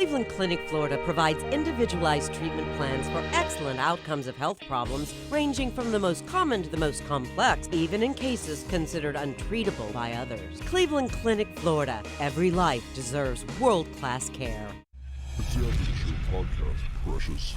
Cleveland Clinic, Florida provides individualized treatment plans for excellent outcomes of health problems ranging from the most common to the most complex, even in cases considered untreatable by others. Cleveland Clinic, Florida. Every life deserves world-class care. It's the KVJ Podcast, precious.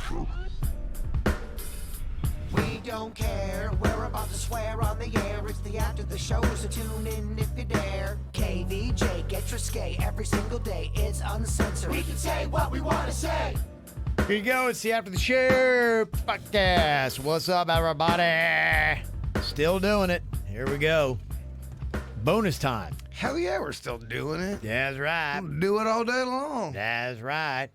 We don't care, we're about to swear on the air. It's the after the show, so tune in if you dare. KVJ, get risque every single day. It's uncensored. We can say what we want to say. Here you go. It's the After the Show Podcast. What's up, everybody? Still doing it. Here we go. Bonus time. Hell yeah, we're still doing it. That's right. We'll do it all day long. That's right.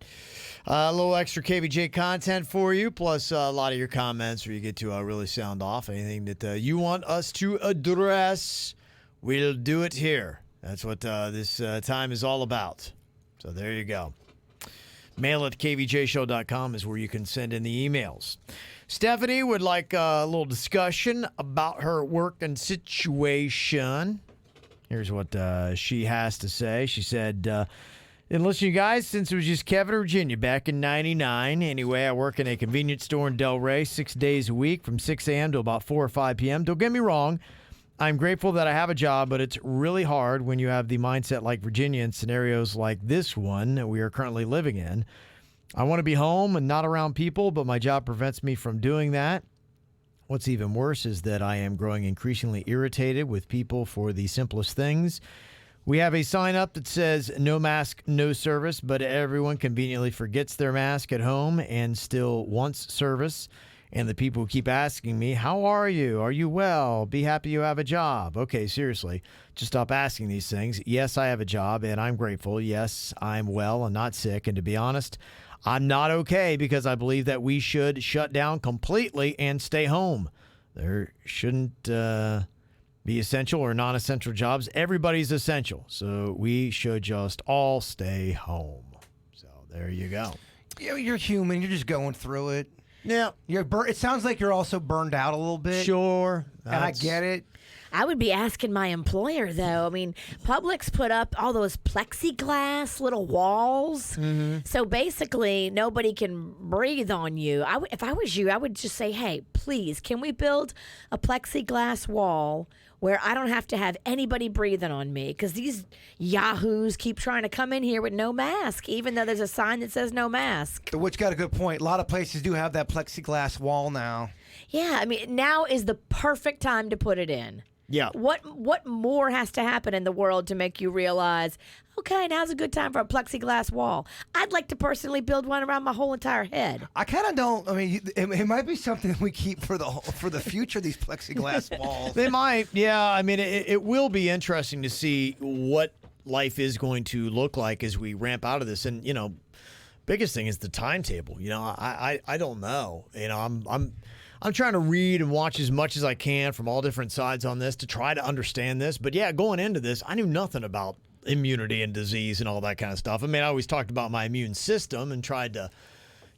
A little extra KVJ content for you, plus a lot of your comments where you get to really sound off. Anything that you want us to address, we'll do it here. That's what this time is all about. So there you go. Mail at kvjshow.com is where you can send in the emails. Stephanie would like a little discussion about her work and situation. Here's what she has to say. She said, and listen, you guys, since it was just Kevin in Virginia back in 99. Anyway, I work in a convenience store in Delray 6 days a week from 6 a.m. to about 4 or 5 p.m. Don't get me wrong. I'm grateful that I have a job, but it's really hard when you have the mindset like Virginia in scenarios like this one that we are currently living in. I want to be home and not around people, but my job prevents me from doing that. What's even worse is that I am growing increasingly irritated with people for the simplest things. We have a sign up that says no mask, no service, but everyone conveniently forgets their mask at home and still wants service. And the people who keep asking me, how are you? Are you well? Be happy you have a job. Okay, seriously, just stop asking these things. Yes, I have a job and I'm grateful. Yes, I'm well and not sick. And to be honest, I'm not okay because I believe that we should shut down completely and stay home. There shouldn't be essential or non-essential jobs. Everybody's essential. So we should just all stay home. So there you go. Yeah, you're human. You're just going through it. Yeah. It sounds like you're also burned out a little bit. Sure. And I get it. I would be asking my employer, though. I mean, Publix put up all those plexiglass little walls. Mm-hmm. So basically, nobody can breathe on you. If I was you, I would just say, hey, please, can we build a plexiglass wall where I don't have to have anybody breathing on me? Because these yahoos keep trying to come in here with no mask, even though there's a sign that says no mask. Which got a good point. A lot of places do have that plexiglass wall now. Yeah, I mean, now is the perfect time to put it in. Yeah. What more has to happen in the world to make you realize, okay, now's a good time for a plexiglass wall? I'd like to personally build one around my whole entire head. I kind of don't. I mean, it might be something we keep for the future. These plexiglass walls. They might. Yeah. I mean, it will be interesting to see what life is going to look like as we ramp out of this. And biggest thing is the timetable. I don't know. I'm trying to read and watch as much as I can from all different sides on this to try to understand this. But yeah, going into this, I knew nothing about immunity and disease and all that kind of stuff. I mean, I always talked about my immune system and tried to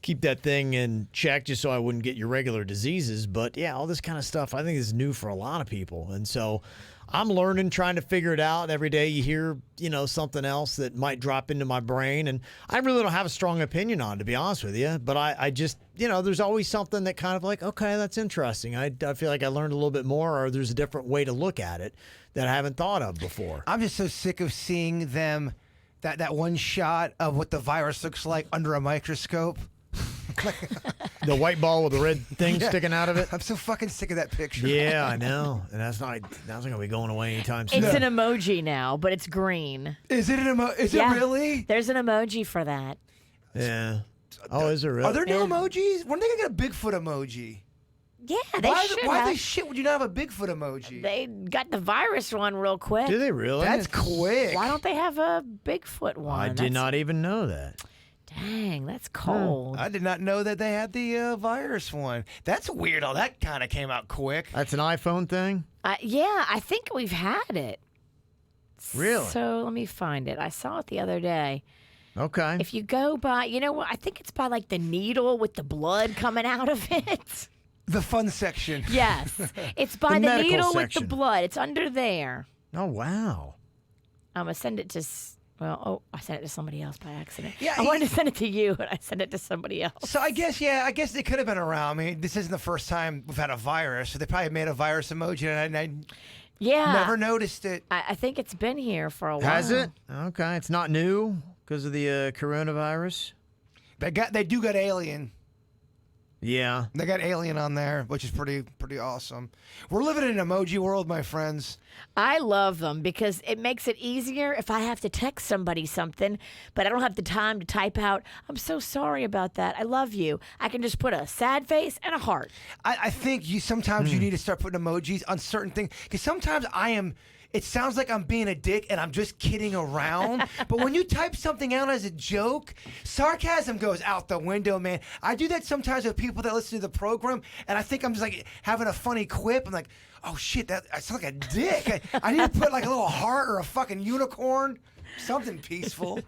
keep that thing in check just so I wouldn't get your regular diseases. But yeah, all this kind of stuff I think is new for a lot of people. And so I'm learning, trying to figure it out. Every day you hear, something else that might drop into my brain. And I really don't have a strong opinion on it, to be honest with you. But I just, there's always something that kind of like, okay, that's interesting. I feel like I learned a little bit more, or there's a different way to look at it that I haven't thought of before. I'm just so sick of seeing them, that one shot of what the virus looks like under a microscope. The white ball with the red thing sticking out of it. I'm so fucking sick of that picture. Yeah, I know. And that's not going to be going away anytime soon. It's an emoji now, but it's green. Is it an emoji? Is it really? There's an emoji for that. Yeah. Oh, is there really? Are there new emojis? When are they going to get a Bigfoot emoji? Yeah, they should Why have. the shit would you not have a Bigfoot emoji? They got the virus one real quick. Do they really? That's quick. Why don't they have a Bigfoot one? I did not even know that. Dang, that's cold. I did not know that they had the virus one. That's weird. Oh, that kind of came out quick. That's an iPhone thing? Yeah, I think we've had it. Really? So let me find it. I saw it the other day. Okay. If you go by, I think it's by like the needle with the blood coming out of it. The fun section. Yes. It's by the needle section. with the blood. It's under there. Oh, wow. I'm going to send it to Well, I sent it to somebody else by accident. Yeah, I wanted to send it to you, and I sent it to somebody else. So I guess they could have been around. I mean, this isn't the first time we've had a virus, so they probably made a virus emoji, and I never noticed it. I think it's been here for a while. Has it? Okay, it's not new because of the coronavirus. They do got Alien. Yeah. They got Alien on there, which is pretty awesome. We're living in an emoji world, my friends. I love them because it makes it easier if I have to text somebody something, but I don't have the time to type out, I'm so sorry about that. I love you. I can just put a sad face and a heart. I think sometimes you need to start putting emojis on certain things, because sometimes it sounds like I'm being a dick and I'm just kidding around. But when you type something out as a joke, sarcasm goes out the window, man. I do that sometimes with people that listen to the program, and I think I'm just like having a funny quip. I'm like, oh shit, I sound like a dick. I need to put like a little heart or a fucking unicorn, something peaceful.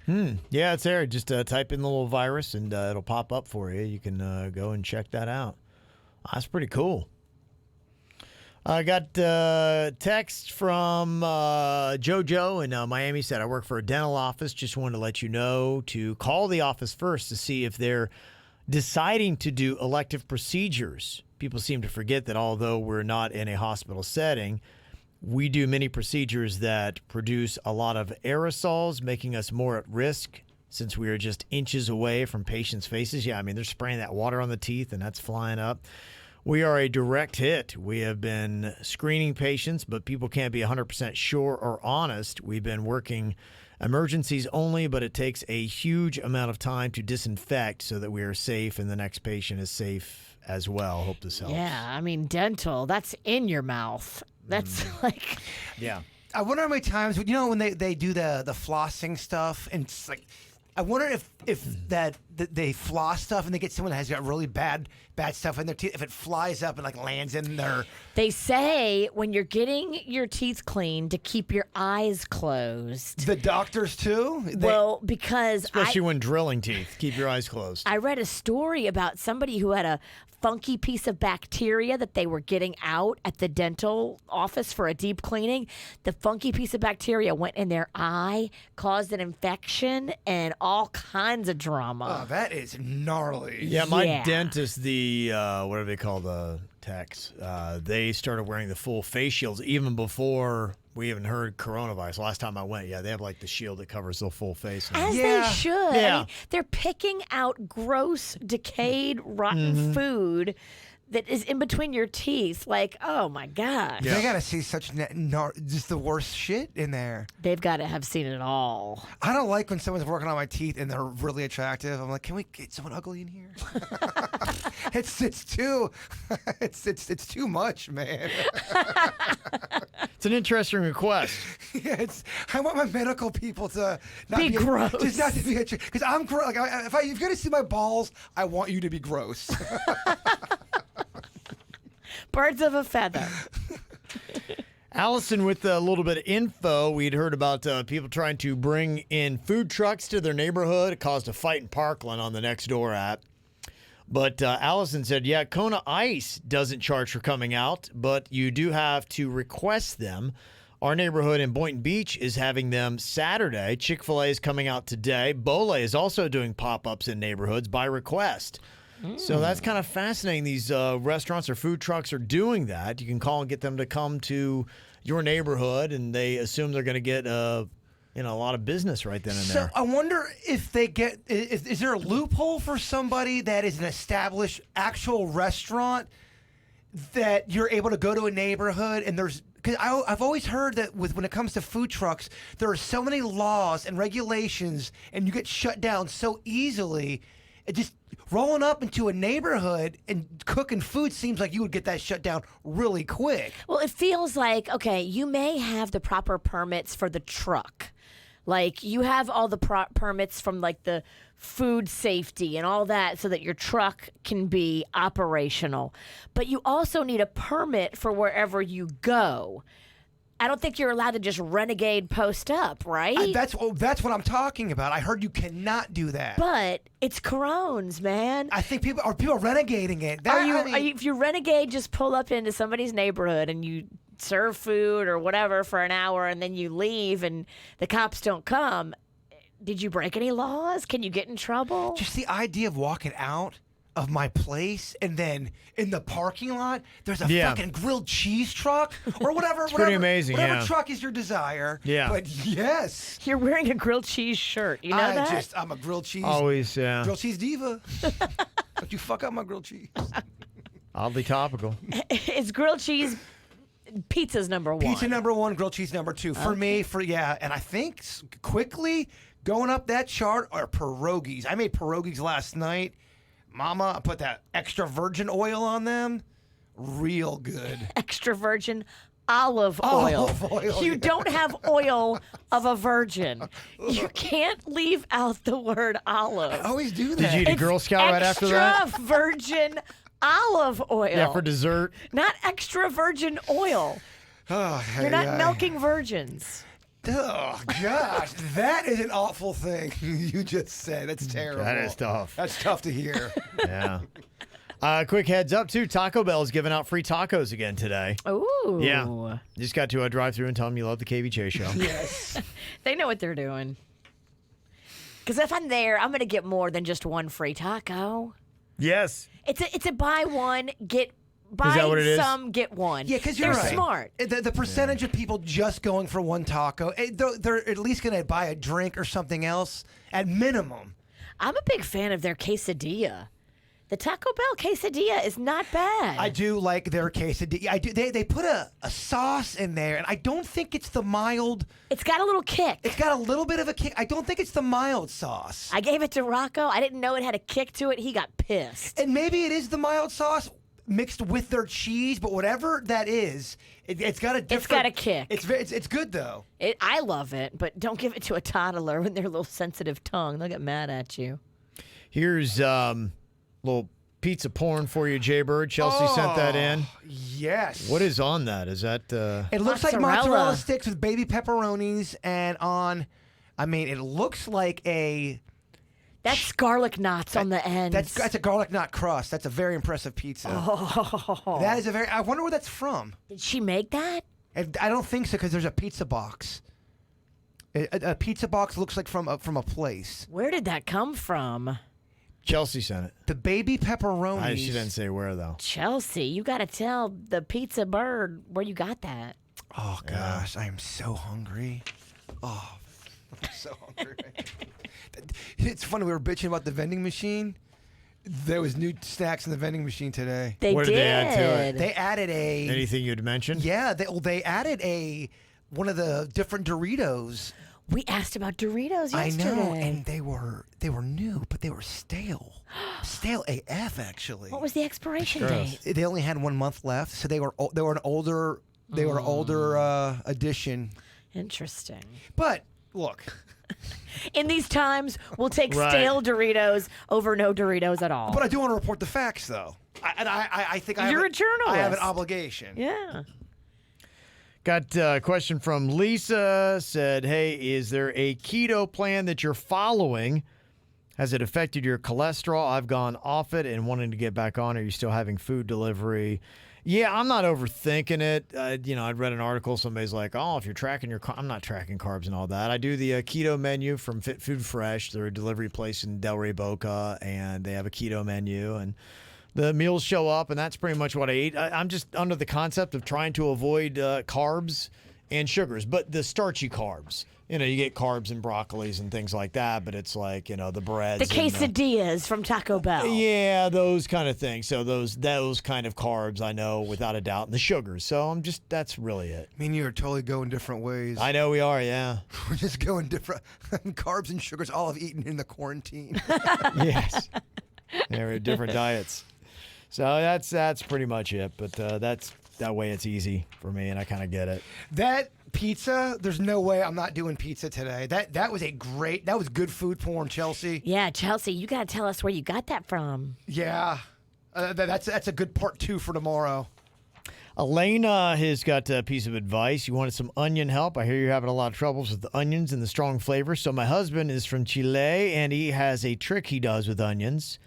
Yeah, it's there. Just type in the little virus and it'll pop up for you. You can go and check that out. That's pretty cool. I got text from JoJo in Miami. Said, I work for a dental office. Just wanted to let you know to call the office first to see if they're deciding to do elective procedures. People seem to forget that although we're not in a hospital setting, we do many procedures that produce a lot of aerosols, making us more at risk since we are just inches away from patients' faces. Yeah, I mean, they're spraying that water on the teeth and that's flying up. We are a direct hit. We have been screening patients, but people can't be 100% sure or honest. We've been working emergencies only, but it takes a huge amount of time to disinfect so that we are safe and the next patient is safe as well. Hope this helps. Yeah, I mean, dental, that's in your mouth. That's like... Yeah. I wonder how many times, when they do the flossing stuff, and it's like, I wonder if they floss stuff and they get someone that has got really bad stuff in their teeth, if it flies up and like lands in their... They say when you're getting your teeth cleaned to keep your eyes closed. The doctors too? Well, because Especially when drilling teeth. Keep your eyes closed. I read a story about somebody who had a funky piece of bacteria that they were getting out at the dental office for a deep cleaning. The funky piece of bacteria went in their eye, caused an infection, and all kinds of drama. Oh, that is gnarly. Yeah, my dentist, what do they call the techs? They started wearing the full face shields even before we even heard coronavirus. Last time I went, they have like the shield that covers the full face. As they should. Yeah. I mean, they're picking out gross, decayed, rotten food that is in between your teeth. Like, oh my gosh. They got to see such just the worst shit in there. They've got to have seen it all. I don't like when someone's working on my teeth and they're really attractive. I'm like, can we get someone ugly in here? It's too much, man. It's an interesting request. Yeah, I want my medical people to not be gross. Just not to be because I'm gross. Like, if you're gonna see my balls, I want you to be gross. Birds of a feather. Allison with a little bit of info. We'd heard about people trying to bring in food trucks to their neighborhood. It caused a fight in Parkland on the Nextdoor app. But Allison said, Kona Ice doesn't charge for coming out, but you do have to request them. Our neighborhood in Boynton Beach is having them Saturday. Chick-fil-A is coming out today. Bole is also doing pop-ups in neighborhoods by request. So that's kind of fascinating. These restaurants or food trucks are doing that. You can call and get them to come to your neighborhood, and they assume they're going to get a lot of business right then and there. So I wonder if they get is there a loophole for somebody that is an established actual restaurant that you're able to go to a neighborhood and there's. Because I've always heard that when it comes to food trucks, there are so many laws and regulations, and you get shut down so easily. It just rolling up into a neighborhood and cooking food seems like you would get that shut down really quick. Well, it feels like, okay, you may have the proper permits for the truck. Like, you have all the permits from, like, the food safety and all that so that your truck can be operational. But you also need a permit for wherever you go. I don't think you're allowed to just renegade post up, right? That's what I'm talking about. I heard you cannot do that. But it's Corones, man. I think people are renegading it. If you renegade, just pull up into somebody's neighborhood and you serve food or whatever for an hour and then you leave and the cops don't come. Did you break any laws? Can you get in trouble? Just the idea of walking out of my place and then in the parking lot, there's a fucking grilled cheese truck or whatever. It's pretty amazing, Whatever truck is your desire. Yeah. But yes. You're wearing a grilled cheese shirt. You know that? I'm a grilled cheese. Always, yeah. Grilled cheese diva. Don't you fuck up my grilled cheese. Oddly topical. It's grilled cheese. Pizza's number one. Pizza number one, grilled cheese number two. For me, and I think quickly going up that chart are pierogies. I made pierogies last night. Mama, I put that extra virgin oil on them. Real good. Extra virgin olive oil. You don't have oil of a virgin. You can't leave out the word olive. I always do that. Did you eat a Girl Scout right after that? Extra virgin olive oil. Yeah, for dessert. Not extra virgin oil. You're not milking virgins. Oh, gosh. That is an awful thing you just said. That's terrible. That is tough. That's tough to hear. Yeah. Quick heads up, too. Taco Bell's giving out free tacos again today. Ooh. Yeah. You just got to drive through and tell them you love the KVJ show. Yes. They know what they're doing. Because if I'm there, I'm going to get more than just one free taco. Yes. It's a buy one, buy Is that what it is? some, get one. Yeah, because you're They're right. smart. The percentage of people just going for one taco, they're at least going to buy a drink or something else at minimum. I'm a big fan of their quesadilla. The Taco Bell quesadilla is not bad. I do like their quesadilla. I do. They put a sauce in there, and I don't think it's the mild. It's got a little kick. It's got a little bit of a kick. I don't think it's the mild sauce. I gave it to Rocco. I didn't know it had a kick to it. He got pissed. And maybe it is the mild sauce mixed with their cheese, but whatever that is, it's got a different. It's got a kick. It's good though. I love it, but don't give it to a toddler with their little sensitive tongue. They'll get mad at you. Here's little pizza porn for you, Jaybird. Chelsea sent that in. Yes. What is on that? Is that It looks like Mozzarella. mozzarella sticks with baby pepperonis, and it looks like a. That's garlic knots on the end. That's a garlic knot crust. That's a very impressive pizza. Oh. That is a very. I wonder where that's from. Did she make that? I don't think so because there's a pizza box. A pizza box looks like from a place. Where did that come from? Chelsea sent it? The baby pepperonis. She didn't say where though. Chelsea, you got to tell the pizza bird where you got that. Oh gosh, I am so hungry. Oh, I'm so hungry. It's funny, we were bitching about the vending machine. There was new snacks in the vending machine today. What did they add to it? They added Anything you'd mention? Yeah, they added one of the different Doritos. We asked about Doritos yesterday. I know, and they were new, but they were stale. Stale AF, actually. What was the expiration date? They only had 1 month left, so they were an older edition. Interesting. But look, in these times, we'll take Right. stale Doritos over no Doritos at all. but I do want to report the facts, though. I think You're a I have an journalist. obligation. Yeah. Got a question from Lisa. Said, hey, is there a keto plan that you're following? Has it affected your cholesterol? I've gone off it and wanting to get back on. Are you still having food delivery? Yeah, I'm not overthinking it. I'd read an article. Somebody's like, oh, if you're tracking I'm not tracking carbs and all that. I do the keto menu from Fit Food Fresh. They're a delivery place in Delray Boca, and they have a keto menu. And the meals show up, and that's pretty much what I eat. I'm just under the concept of trying to avoid carbs and sugars, but the starchy carbs. You get carbs and broccolis and things like that, but it's like, the breads. The quesadillas from Taco Bell. Yeah, those kind of things. So those kind of carbs, I know without a doubt, and the sugars. So that's really it. Me and you are totally going different ways. I know we are, yeah. We're just going different carbs and sugars. All I've eaten in the quarantine. Yes. Yeah, we have different diets. So that's pretty much it. But that way it's easy for me, and I kind of get it. That pizza, there's no way I'm not doing pizza today. That was good food porn, Chelsea. Yeah, Chelsea, you got to tell us where you got that from. Yeah. That's a good part 2 for tomorrow. Elena has got a piece of advice. You wanted some onion help. I hear you're having a lot of troubles with the onions and the strong flavor. So my husband is from Chile, and he has a trick he does with onions.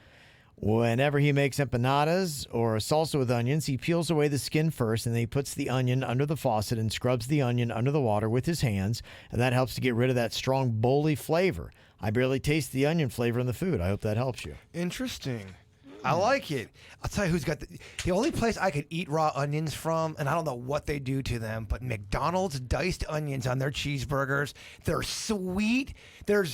Whenever he makes empanadas or a salsa with onions, he peels away the skin first, and then he puts the onion under the faucet and scrubs the onion under the water with his hands, and that helps to get rid of that strong, boly flavor. I barely taste the onion flavor in the food. I hope that helps you. Interesting. I like it. I'll tell you who's got the only place I could eat raw onions from, and I don't know what they do to them, but McDonald's diced onions on their cheeseburgers. They're sweet. They're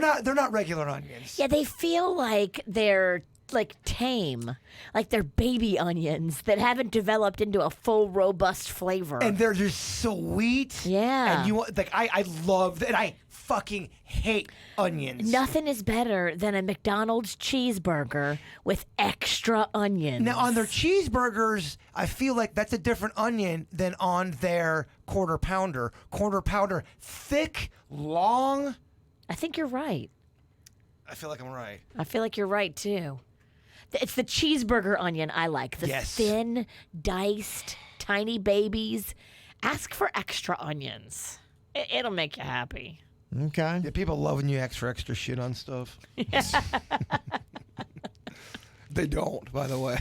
not regular onions. Yeah, they feel like they're like tame, like they're baby onions that haven't developed into a full, robust flavor. And they're just sweet. Yeah. And you want I love and I fucking hate onions. Nothing is better than a McDonald's cheeseburger with extra onions. Now on their cheeseburgers, I feel like that's a different onion than on their quarter pounder. Quarter pounder, thick, long. I think you're right. I feel like I'm right. I feel like you're right too. It's the cheeseburger onion I like. The thin, diced, tiny babies. Ask for extra onions. It'll make you happy. Okay. Yeah, people loving you extra shit on stuff. They don't, by the way.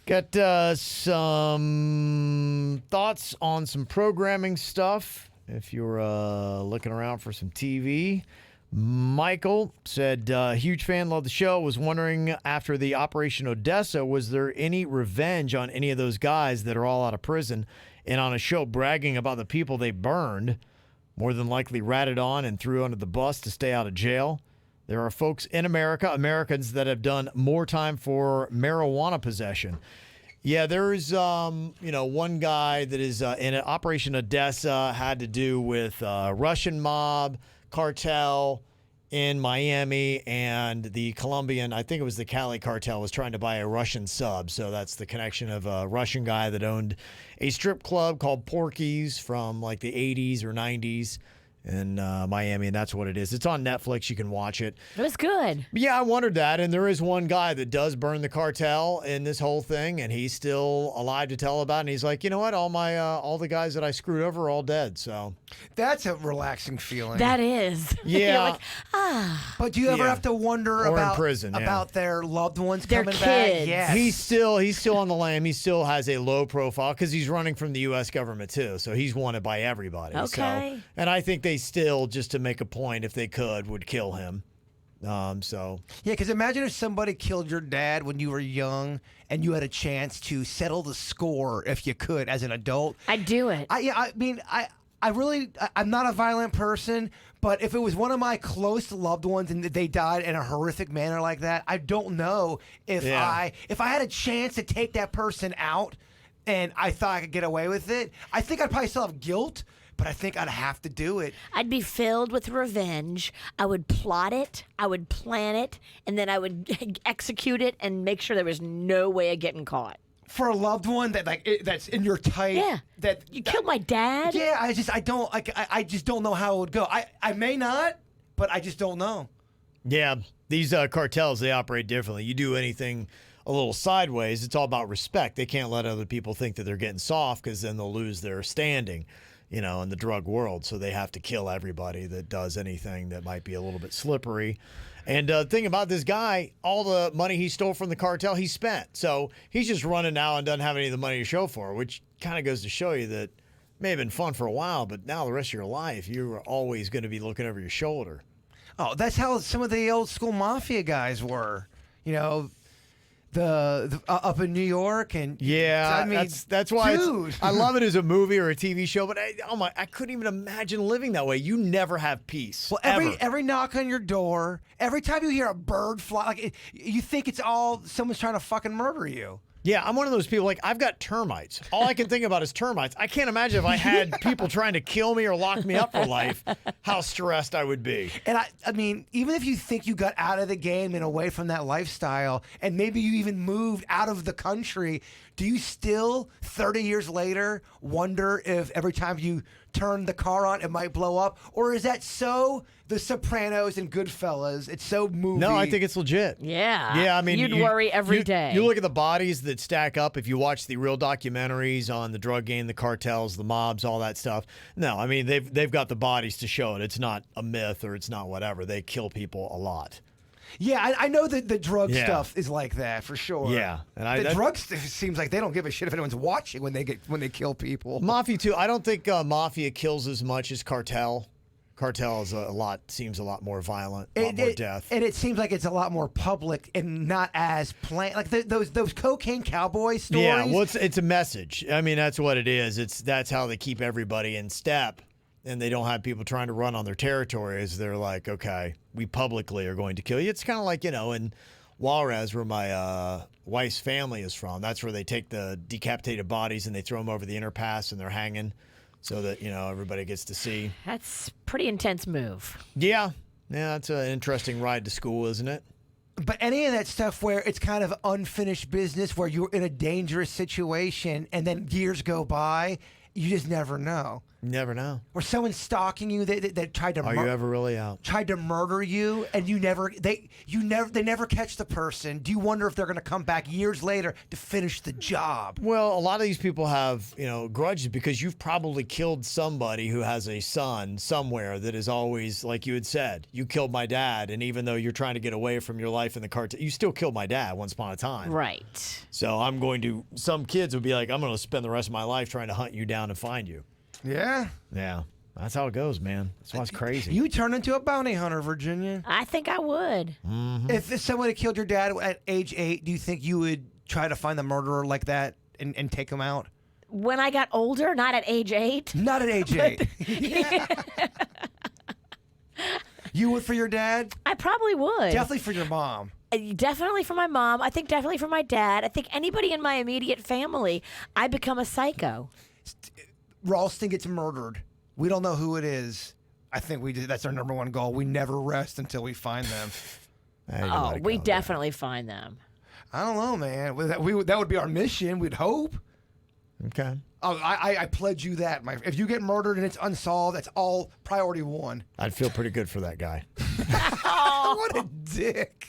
Got some thoughts on some programming stuff. If you're looking around for some TV. Michael said, huge fan, love the show. Was wondering after the Operation Odessa, was there any revenge on any of those guys that are all out of prison and on a show bragging about the people they burned, more than likely ratted on and threw under the bus to stay out of jail? There are folks in America, Americans that have done more time for marijuana possession. Yeah, there's, one guy that is in Operation Odessa had to do with Russian mob, cartel in Miami, and the Colombian, I think it was the Cali cartel, was trying to buy a Russian sub. So that's the connection of a Russian guy that owned a strip club called Porky's from like the 80s or 90s in Miami, and that's what it is. It's on Netflix. You can watch it. It was good. Yeah, I wondered that, and there is one guy that does burn the cartel in this whole thing, and he's still alive to tell about it, and he's like, you know what, all the guys that I screwed over are all dead, so. That's a relaxing feeling. That is. Yeah. You're like, But do you ever have to wonder Or in about prison, yeah. about their loved ones Their coming kids. back? Yes. He's still on the lam. He still has a low profile because he's running from the U.S. government, too, so he's wanted by everybody. Okay. So, and I think they still, just to make a point, if they could, would kill him. Yeah, because imagine if somebody killed your dad when you were young and you had a chance to settle the score if you could as an adult. I'd do it. I'm not a violent person, but if it was one of my close loved ones and they died in a horrific manner like that, I don't know if I had a chance to take that person out and I thought I could get away with it, I think I'd probably still have guilt. But I think I'd have to do it. I'd be filled with revenge. I would plot it. I would plan it. And then I would execute it and make sure there was no way of getting caught. For a loved one that's in your type. Yeah. You killed my dad? Yeah, I just don't know how it would go. I may not, but I just don't know. Yeah, these cartels, they operate differently. You do anything a little sideways, it's all about respect. They can't let other people think that they're getting soft because then they'll lose their standing, in the drug world. So they have to kill everybody that does anything that might be a little bit slippery. And the thing about this guy, all the money he stole from the cartel, he spent. So he's just running now and doesn't have any of the money to show for it, which kind of goes to show you that it may have been fun for a while, but now the rest of your life, you're always going to be looking over your shoulder. Oh, that's how some of the old school mafia guys were. The up in New York, and yeah, I mean, that's why dude. I love it as a movie or a TV show, but I couldn't even imagine living that way. You never have peace. Well, every knock on your door, every time you hear a bird fly, you think it's all someone's trying to fucking murder you. Yeah, I'm one of those people, I've got termites. All I can think about is termites. I can't imagine if I had people trying to kill me or lock me up for life, how stressed I would be. And I mean, even if you think you got out of the game and away from that lifestyle, and maybe you even moved out of the country, do you still, 30 years later, wonder if every time you turn the car on, it might blow up? Or is that so The Sopranos and Goodfellas? It's so movie. No, I think it's legit. Yeah. Yeah, I mean, you'd worry every day. You look at the bodies that stack up if you watch the real documentaries on the drug game, the cartels, the mobs, all that stuff. No, I mean, they've got the bodies to show it. It's not a myth or it's not whatever. They kill people a lot. Yeah, I know that the drug stuff is like that for sure. Yeah, and the drug stuff seems like they don't give a shit if anyone's watching when they kill people. Mafia too. I don't think Mafia kills as much as Cartel. Cartel is seems a lot more violent, a lot more death, and it seems like it's a lot more public and not as plain. Like those cocaine cowboy stories. Yeah, well, it's a message. I mean, that's what it is. That's how they keep everybody in step, and they don't have people trying to run on their territory. Is they're like, okay, we publicly are going to kill you. It's kind of like in Juarez, where my wife's family is from. That's where they take the decapitated bodies and they throw them over the interpass and they're hanging. So that, everybody gets to see. That's a pretty intense move. Yeah, it's an interesting ride to school, isn't it? But any of that stuff where it's kind of unfinished business, where you're in a dangerous situation and then years go by, you just never know. Never know. Or someone's stalking you that tried to Are you ever really out? Tried to murder you, and they never catch the person. Do you wonder if they're going to come back years later to finish the job? Well, a lot of these people have grudges because you've probably killed somebody who has a son somewhere that is always, like you had said, you killed my dad, and even though you're trying to get away from your life in the cartel, you still killed my dad once upon a time. Right. So some kids would be like, I'm going to spend the rest of my life trying to hunt you down and find you. Yeah. Yeah. That's how it goes, man. That's why it's crazy. You turn into a bounty hunter, Virginia. I think I would. Mm-hmm. If someone had killed your dad at age 8, do you think you would try to find the murderer like that and take him out? When I got older, not at age 8. Not at age 8. You would for your dad? I probably would. Definitely for your mom. Definitely for my mom. I think definitely for my dad. I think anybody in my immediate family, I become a psycho. Ralston gets murdered. We don't know who it is. I think that's our number one goal. We never rest until we find them. We definitely find them. I don't know, man. That would be our mission. We'd hope. Okay. Oh, I pledge you that. If you get murdered and it's unsolved, that's all priority 1. I'd feel pretty good for that guy. What a dick.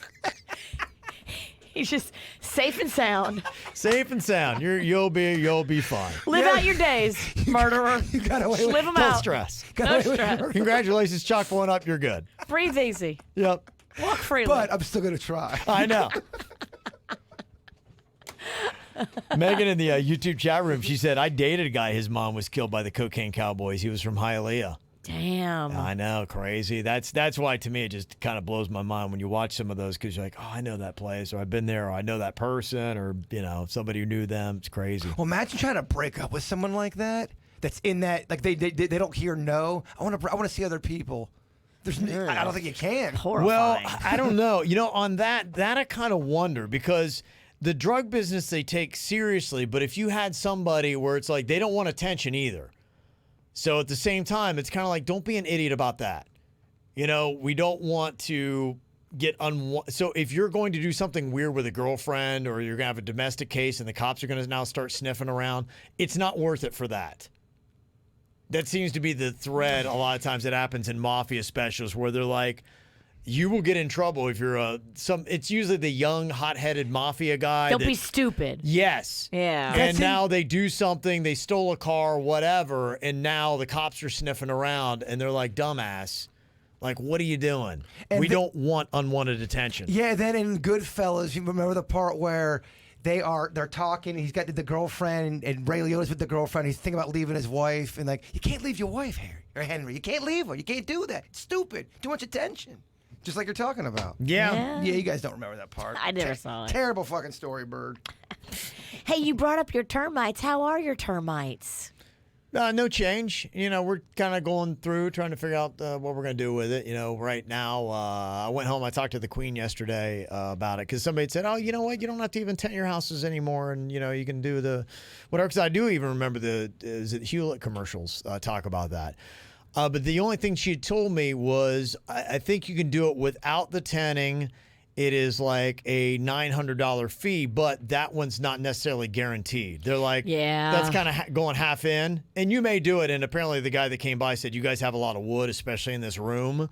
He's just safe and sound. Safe and sound. You'll be fine. Live out your days, murderer. You got away with Live them Don't out. stress. No stress. Congratulations, chalk one up. You're good. Breathe easy. Yep. Walk freely. But I'm still going to try. I know. Megan in the YouTube chat room, she said, I dated a guy, his mom was killed by the cocaine cowboys. He was from Hialeah. Damn. I know, crazy. That's why, to me, it just kind of blows my mind when you watch some of those, because you're like, oh, I know that place, or I've been there, or I know that person, or, somebody who knew them. It's crazy. Well, imagine trying to break up with someone like that. That's in that, like they don't hear no. I want to see other people. I don't think you can. Horrifying. Well, I don't know. On that I kind of wonder, because the drug business they take seriously, but if you had somebody where it's like they don't want attention either. So at the same time, it's kind of like, don't be an idiot about that. We don't want to get So if you're going to do something weird with a girlfriend, or you're going to have a domestic case and the cops are going to now start sniffing around, it's not worth it for that. That seems to be the thread a lot of times that happens in mafia specials, where they're like, you will get in trouble if you're it's usually the young, hot-headed mafia guy. Don't be stupid. Yes. Yeah. And now they do something, they stole a car, whatever, and now the cops are sniffing around, and they're like, dumbass, like, what are you doing? And we don't want unwanted attention. Yeah, then in Goodfellas, you remember the part where they're talking, he's got the girlfriend, and Ray Liotta's with the girlfriend, he's thinking about leaving his wife, and like, you can't leave your wife, Henry. You can't leave her. You can't do that. It's stupid. Too much attention. Just like you're talking about. Yeah. Yeah, you guys don't remember that part. I never saw it. Terrible fucking story, Bird. Hey, you brought up your termites. How are your termites? No change. We're kind of going through, trying to figure out what we're going to do with it. Right now, I went home. I talked to the Queen yesterday about it, because somebody said, oh, you know what? You don't have to even tent your houses anymore, and, you can do the whatever. Because I do even remember the Hewlett commercials talk about that. But the only thing she had told me was, I think you can do it without the tenting. It is like a $900 fee, but that one's not necessarily guaranteed. They're like, that's kind of going half in. And you may do it. And apparently the guy that came by said, you guys have a lot of wood, especially in this room.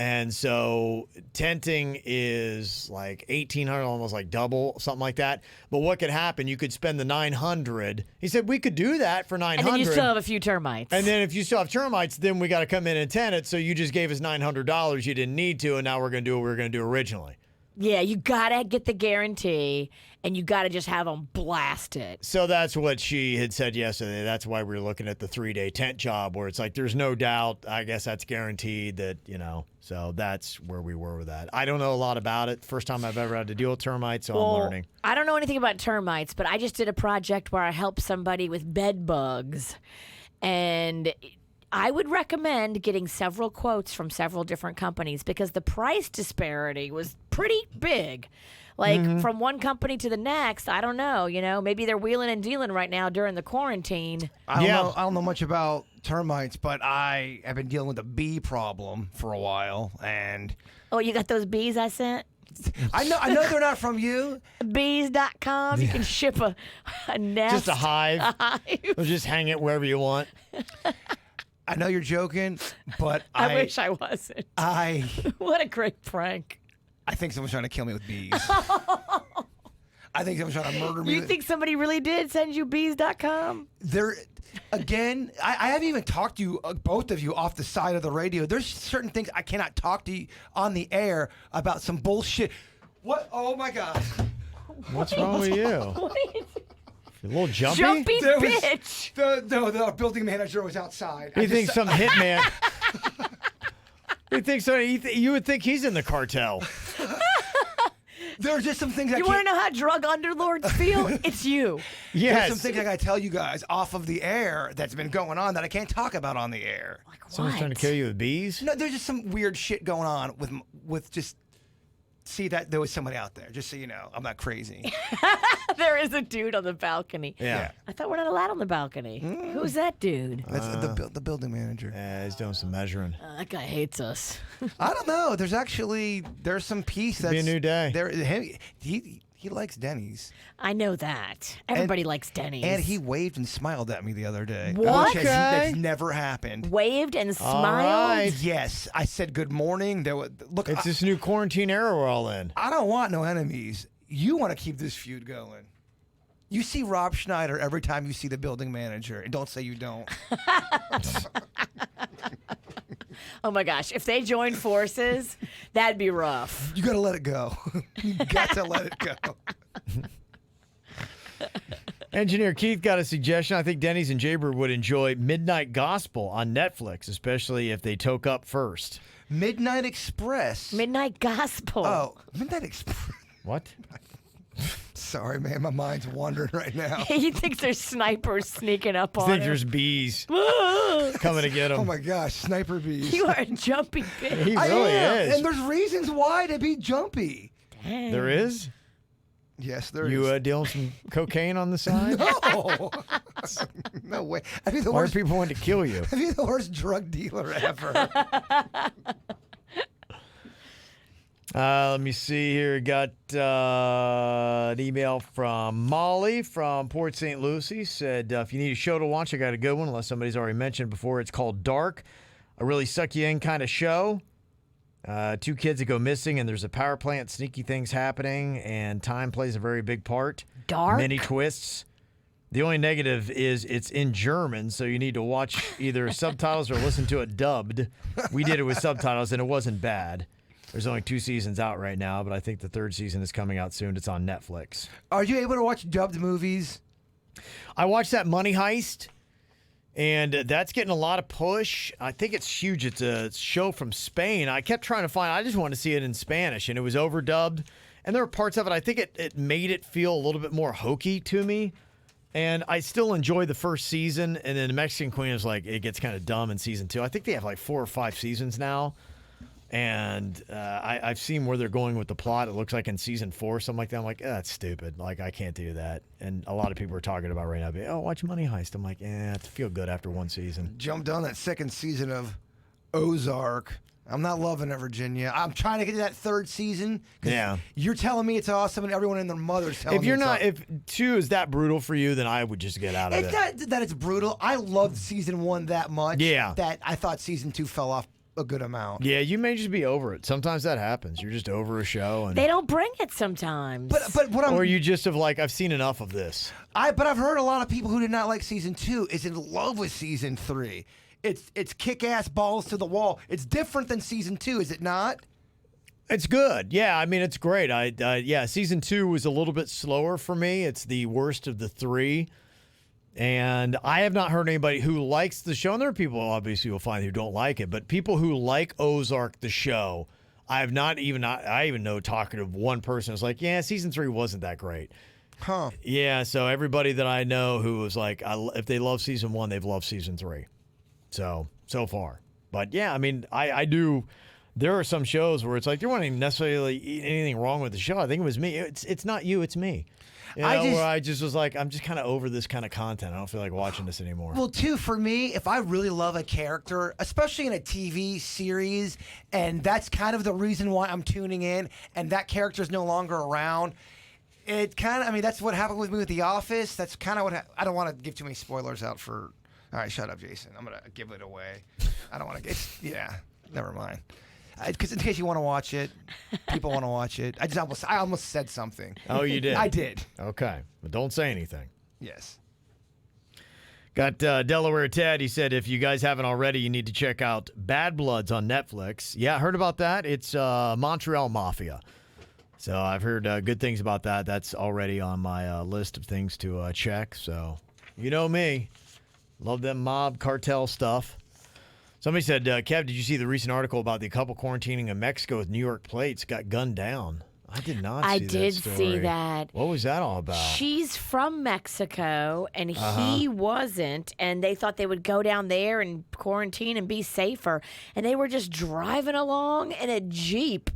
And so tenting is like $1,800, almost like double, something like that. But what could happen? You could spend the $900. He said we could do that for $900. And then you still have a few termites. And then if you still have termites, then we got to come in and tent it. So you just gave us $900. You didn't need to, and now we're going to do what we were going to do originally. Yeah, you gotta get the guarantee, and you gotta just have them blast it. So that's what she had said yesterday. That's why we were looking at the 3-day tent job, where it's like there's no doubt. I guess that's guaranteed that, you know. So that's where we were with that. I don't know a lot about it. First time I've ever had to deal with termites, so I'm learning. I don't know anything about termites, but I just did a project where I helped somebody with bed bugs, and I would recommend getting several quotes from several different companies because the price disparity was pretty big. Like from one company to the next, I don't know, you know, maybe they're wheeling and dealing right now during the quarantine. I don't know much about termites, but I have been dealing with a bee problem for a while, and Oh, you got those bees I sent? I know they're not from you. Bees.com. You can ship a nest. Just a hive. Or just hang it wherever you want. I know you're joking, but I wish I wasn't. What a great prank. I think someone's trying to kill me with bees. I think someone's trying to murder me. You think somebody really did send you bees.com? Again, I haven't even talked to you, both of you, off the side of the radio. There's certain things I cannot talk to you on the air about some bullshit. What? Oh, my God. What's wrong with you? What are you A little jumpy? Jumpy bitch. The building manager was outside. You think some hitman... You think so? You would think he's in the cartel. There's just some things I You want to know how drug underlords feel? It's you. Yes. There's some things I gotta tell you guys off of the air that's been going on that I can't talk about on the air. Like Someone's what? trying to kill you with bees? No, there's just some weird shit going on with just. See that there was somebody out there. Just so you know, I'm not crazy. There is a dude on the balcony. Yeah. I thought we're not allowed on the balcony. Who's that dude? That's the building manager. Yeah, he's doing some measuring. That guy hates us. I don't know. There's some peace that's be a new day. There, he likes Denny's. I know that. Everybody likes Denny's. And he waved and smiled at me the other day. What? Which that's never happened. Waved and smiled. right. Yes, I said good morning. Look, It's this new quarantine era we're all in. I don't want no enemies. You want to keep this feud going. You see Rob Schneider every time you see the building manager, and don't say you don't. Oh my gosh, if they joined forces, that'd be rough. You got to let it go. You got to let it go. Engineer Keith got a suggestion. I think Denny's and Jaybird would enjoy Midnight Gospel on Netflix, especially if they toke up first. Midnight Express. Midnight Gospel. Oh, Midnight Express. What? Sorry, man. My mind's wandering right now. He thinks there's snipers sneaking up I on think him. there's bees coming to get him. Oh, my gosh. Sniper bees. You are a jumpy bitch. He I really am, is. and there's reasons why to be jumpy. Dang. There is? Yes, there is. You dealing some cocaine on the side? No. No way. I'd be the Why are worst. people wanting to kill you? I'd be the worst drug dealer ever. Let me see here. Got an email from Molly from Port St. Lucie. Said, if you need a show to watch, I got a good one, unless somebody's already mentioned before. It's called Dark, a really suck you in kind of show. 2 kids that go missing, and there's a power plant, sneaky things happening, and time plays a very big part. Dark? Many twists. The only negative is it's in German, so you need to watch either subtitles or listen to it dubbed. We did it with subtitles, and it wasn't bad. There's only 2 seasons out right now, but I think the 3rd season is coming out soon. It's on Netflix. Are you able to watch dubbed movies? I watched that Money Heist, and that's getting a lot of push. I think it's huge. It's a show from Spain. I kept trying to find I just wanted to see it in Spanish, and it was overdubbed. And there were parts of it, I think it made it feel a little bit more hokey to me. And I still enjoy the first season, and then the Mexican Queen is like, it gets kind of dumb in season 2. I think they have like 4 or 5 seasons now. And I've seen where they're going with the plot. It looks like in season 4, something like that. I'm like, that's stupid. Like, I can't do that. And a lot of people are talking about right now, oh, watch Money Heist. I'm like, it's feel good after 1 season. Jumped on that 2nd season of Ozark. I'm not loving it, Virginia. I'm trying to get to that 3rd season. Yeah. You're telling me it's awesome, and everyone and their mother's telling If me you're it's not, awesome. if 2 is that brutal for you, then I would just get out of It's it. not that it's brutal. I loved season 1 that much. Yeah. That I thought season 2 fell off a good amount. Yeah, you may just be over it. Sometimes that happens. You're just over a show, and They don't bring it sometimes. But what I'm or you just have like, I've seen enough of this. but I've heard a lot of people who did not like season 2 is in love with season 3. It's kick-ass balls to the wall. It's different than season 2, is it not? It's good. Yeah, I mean, it's great. Yeah, season 2 was a little bit slower for me. It's the worst of the 3. And I have not heard anybody who likes the show. And there are people, obviously, you'll find who don't like it. But people who like Ozark, the show, I even know talking to one person who's like, yeah, season 3 wasn't that great. Huh. Yeah, so everybody that I know who was like, if they love season 1, they've loved season 3. So far. But yeah, I mean, I do. There are some shows where it's like there wasn't necessarily anything wrong with the show. I think it was me. It's not you, it's me. You know, where I just was like, I'm just kind of over this kind of content. I don't feel like watching this anymore. Well, too, for me, if I really love a character, especially in a TV series, and that's kind of the reason why I'm tuning in, and that character is no longer around, it kind of, I mean, that's what happened with me with The Office. That's kind of what, I don't want to give too many spoilers out for, all right, shut up, Jason. I'm going to give it away. I don't want to get, yeah, never mind. Because in case you want to watch it, people want to watch it. I almost said something. Oh, you did? I did. Okay. But don't say anything. Yes. Got Delaware Ted. He said, if you guys haven't already, you need to check out Bad Bloods on Netflix. Yeah, I heard about that. It's Montreal Mafia. So I've heard good things about that. That's already on my list of things to check. So you know me. Love them mob cartel stuff. Somebody said, Kev, did you see the recent article about the couple quarantining in Mexico with New York plates got gunned down? I did not see that I did story. see that. What was that all about? She's from Mexico, and he wasn't, and they thought they would go down there and quarantine and be safer. And they were just driving along in a Jeep,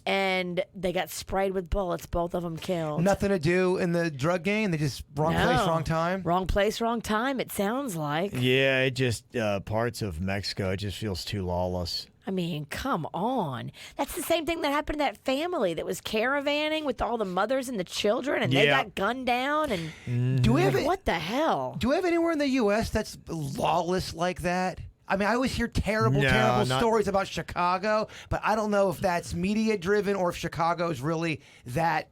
and they got sprayed with bullets, both of them killed. Nothing to do in the drug game? They just wrong place, wrong time? Wrong place, wrong time, it sounds like. Yeah, it just, parts of Mexico, it just feels too lawless. I mean, come on. That's the same thing that happened to that family that was caravanning with all the mothers and the children, and they got gunned down. And Do we have what the hell? Do we have anywhere in the U.S. that's lawless like that? I mean, I always hear terrible stories about Chicago, but I don't know if that's media-driven or if Chicago's really that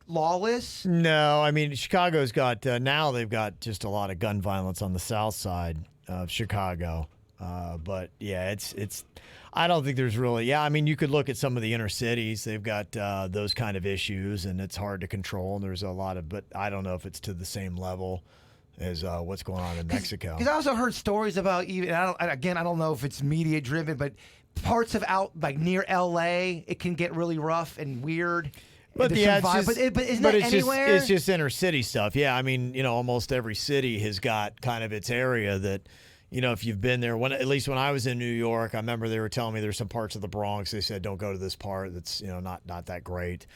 lawless. No, I mean, Chicago's got, now they've got just a lot of gun violence on the south side of Chicago. But yeah, it's. I don't think there's really. Yeah, I mean, you could look at some of the inner cities. They've got those kind of issues, and it's hard to control. And there's a lot of, but I don't know if it's to the same level as what's going on in Mexico. Because I also heard stories about even. I don't know if it's media driven, but parts of like near L.A. it can get really rough and weird. But yeah, isn't that anywhere? It's just inner city stuff. Yeah, I mean, you know, almost every city has got kind of its area that. You know, if you've been there, at least when I was in New York, I remember they were telling me there's some parts of the Bronx. They said, don't go to this part. That's, you know, not that great.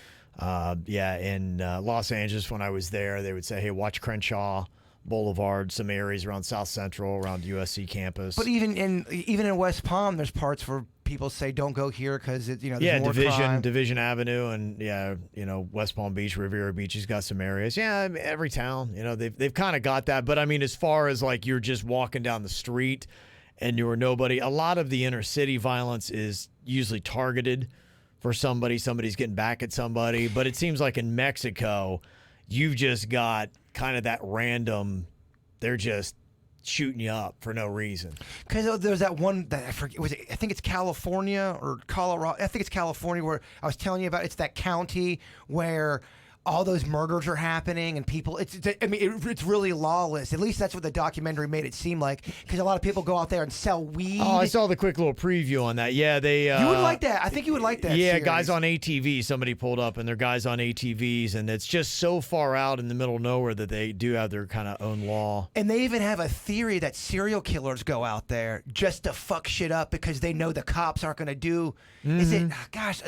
In Los Angeles, when I was there, they would say, hey, watch Crenshaw Boulevard, some areas around South Central, around USC campus. But even in West Palm, there's parts where people say don't go here because there's more crime. Division Avenue, and West Palm Beach, Riviera Beach has got some areas. Yeah, every town, they've kind of got that. But I mean, as far as like you're just walking down the street and you're nobody, a lot of the inner city violence is usually targeted for somebody. Somebody's getting back at somebody. But it seems like in Mexico, you've just got kind of that random. They're just shooting you up for no reason. Because there's that one that I forget. I think it's California or Colorado. I think it's California where I was telling you about. It's that county where all those murders are happening and people. It's really lawless. At least that's what the documentary made it seem like. Because a lot of people go out there and sell weed. Oh, I saw the quick little preview on that. Yeah, they. You would like that. I think you would like that. Yeah, series. Guys on ATVs. Somebody pulled up and they're guys on ATVs, and it's just so far out in the middle of nowhere that they do have their kind of own law. And they even have a theory that serial killers go out there just to fuck shit up because they know the cops aren't going to do. Mm-hmm. Is it? Gosh,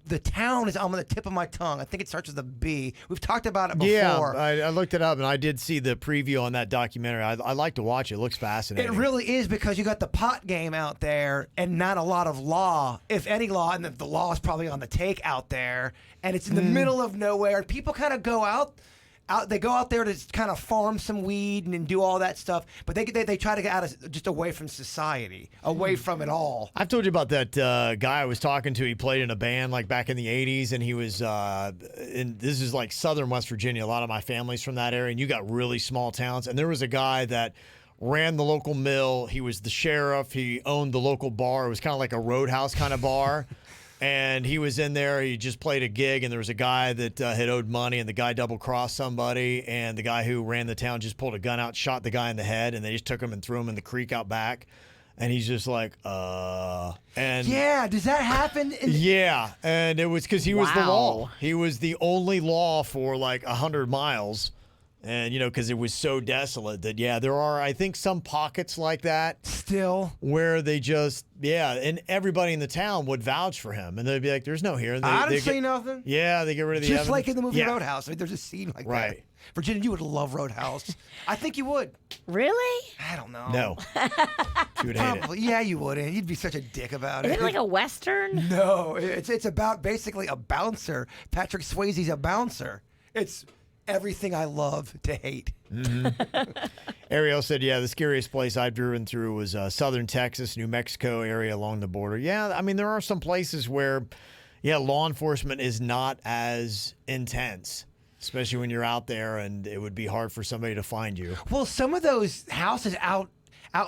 the town is on the tip of my tongue. I think it starts with a B. We've talked about it before. Yeah, I looked it up, and I did see the preview on that documentary. I like to watch it. It looks fascinating. It really is because you got the pot game out there and not a lot of law, if any law, and the law is probably on the take out there, and it's in the middle of nowhere, and people kind of go out They go out there to kind of farm some weed and do all that stuff, but they try to get out of just away from society, away from it all. I've told you about that guy I was talking to. He played in a band like back in the 80s, and he was this is like southern West Virginia. A lot of my family's from that area, and you got really small towns. And there was a guy that ran the local mill. He was the sheriff. He owned the local bar. It was kind of like a Roadhouse kind of bar. And he was in there. He just played a gig, and there was a guy that had owed money, and the guy double-crossed somebody, and the guy who ran the town just pulled a gun out, shot the guy in the head, and they just took him and threw him in the creek out back. And he's just like, and yeah, does that happen? yeah, and it was because he was the law. Wow. He was the only law for like 100 miles. And, because it was so desolate that, there are, I think, some pockets like that. Still. Where they just, and everybody in the town would vouch for him. And they'd be like, there's no here. And I didn't say nothing. Yeah, they get rid of the Just evidence. like in the movie Yeah. Roadhouse. I mean, there's a scene like that. Right. Virginia, you would love Roadhouse. I think you would. Really? I don't know. No. She would hate it. Probably. Yeah, you wouldn't. You'd be such a dick about Is it. it like a Western? No, it's about basically a bouncer. Patrick Swayze's a bouncer. It's everything I love to hate. Ariel said, the scariest place I've driven through was southern Texas, New Mexico area along the border. Yeah, I mean, there are some places where, law enforcement is not as intense, especially when you're out there, and it would be hard for somebody to find you. Well, some of those houses out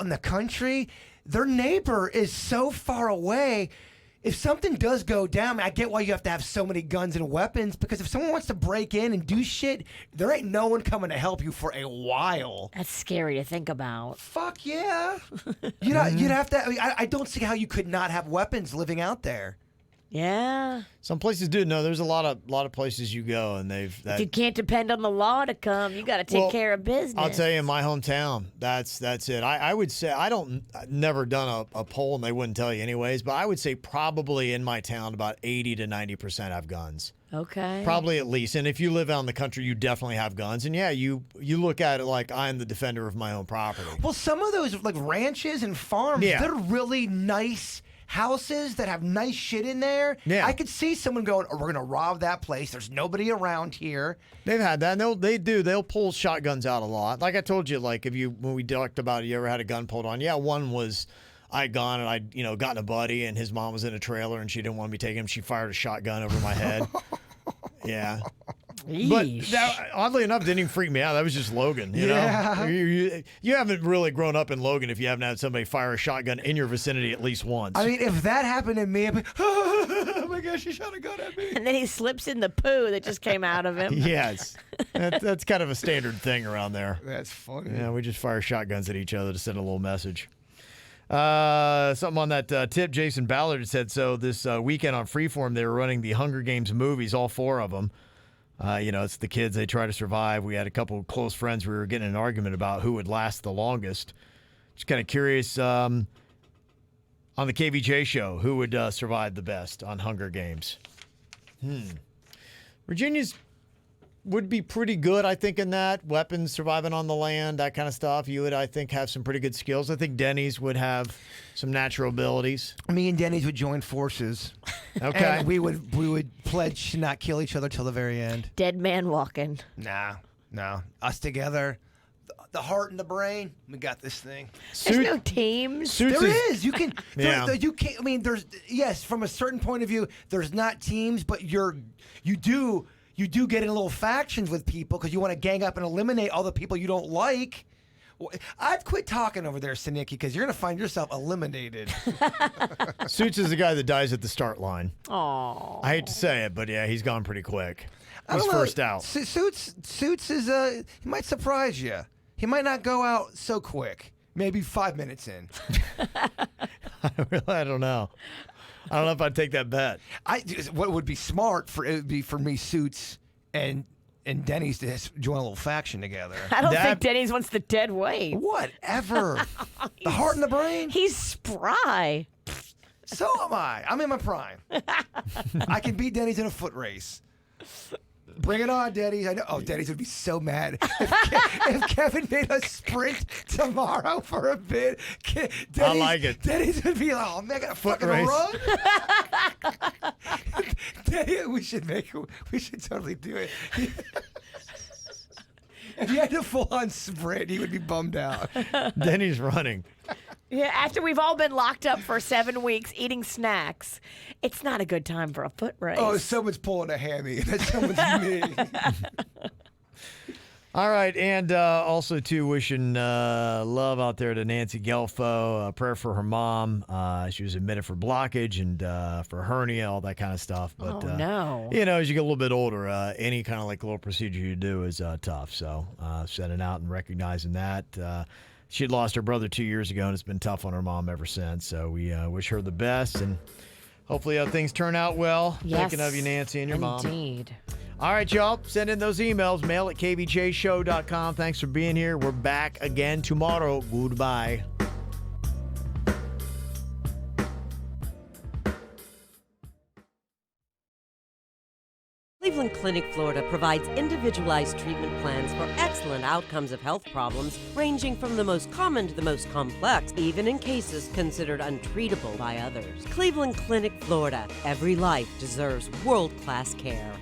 in the country, their neighbor is so far away. If something does go down, I get why you have to have so many guns and weapons, because if someone wants to break in and do shit, there ain't no one coming to help you for a while. That's scary to think about. Fuck yeah. You'd have to. I don't see how you could not have weapons living out there. Yeah. Some places do. No, there's a lot of places you go, and You can't depend on the law to come. You got to take care of business. I'll tell you, in my hometown, that's it. I would say I've never done a poll, and they wouldn't tell you anyways. But I would say probably in my town, about 80 to 90% have guns. Okay. Probably at least. And if you live out in the country, you definitely have guns. And you look at it like I'm the defender of my own property. Well, some of those like ranches and farms, they're really nice houses that have nice shit in there. Yeah. I could see someone going, we're going to rob that place. There's nobody around here. They've had that. And they'll pull shotguns out a lot. Like I told you, like when we talked about, you ever had a gun pulled on? Yeah, one was I had gone and I'd gotten a buddy, and his mom was in a trailer and she didn't want me taking him. She fired a shotgun over my head. Yeah. But that, oddly enough, didn't even freak me out. That was just Logan. You know, you haven't really grown up in Logan if you haven't had somebody fire a shotgun in your vicinity at least once. I mean, if that happened to me, I'd be, oh my gosh, she shot a gun at me. And then he slips in the poo that just came out of him. Yes, that's kind of a standard thing around there. That's funny. Yeah, we just fire shotguns at each other to send a little message. Something on that tip, Jason Ballard said, so this weekend on Freeform, they were running the Hunger Games movies, all 4 of them. It's the kids, they try to survive. We had a couple of close friends we were getting in an argument about who would last the longest. Just kind of curious, on the KVJ show, who would survive the best on Hunger Games? Virginia's would be pretty good, I think, in that. Weapons, surviving on the land, that kind of stuff. You would, I think, have some pretty good skills. I think Denny's would have some natural abilities. Me and Denny's would join forces. Okay. And we would pledge to not kill each other till the very end. Dead man walking. Nah, no. Us together, the heart and the brain, we got this thing. There's no teams. Suits There is. You can. Yeah. You can't. I mean, there's. Yes, from a certain point of view, there's not teams, but you do get in little factions with people because you want to gang up and eliminate all the people you don't like. I'd quit talking over there, Sinicki, because you're going to find yourself eliminated. Suits is the guy that dies at the start line. Aww. I hate to say it, but yeah, he's gone pretty quick. I He's don't know. first out. Suits is he might surprise you. He might not go out so quick. Maybe 5 minutes in. I don't know. I don't know if I'd take that bet. What would be smart would be for me, Suits and Denny's to join a little faction together. I don't think Denny's wants the dead weight. Whatever. The heart and the brain. He's spry. So am I. I'm in my prime. I can beat Denny's in a foot race. Bring it on, Denny's. I know. Oh, Denny's would be so mad if Kevin made us sprint tomorrow for a bid. I like it. Denny's would be like, oh, man, I got a Foot fucking race. run. Denny, we should totally do it. If you had to full-on sprint, he would be bummed out. Then he's running. Yeah, after we've all been locked up for 7 weeks eating snacks, it's not a good time for a foot race. Oh, someone's pulling a hammy. That someone's me. All right, and also, too, wishing love out there to Nancy Gelfo, a prayer for her mom. She was admitted for blockage and for hernia, all that kind of stuff. But, no. You know, as you get a little bit older, any kind of like little procedure you do is tough. So setting out and recognizing that. She had lost her brother 2 years ago, and it's been tough on her mom ever since. So we wish her the best, and hopefully things turn out well. Yes, Thinking of you, Nancy, and your mom. Indeed. All right, y'all. Send in those emails. Mail at kvjshow.com. Thanks for being here. We're back again tomorrow. Goodbye. Cleveland Clinic, Florida provides individualized treatment plans for excellent outcomes of health problems ranging from the most common to the most complex, even in cases considered untreatable by others. Cleveland Clinic, Florida. Every life deserves world-class care.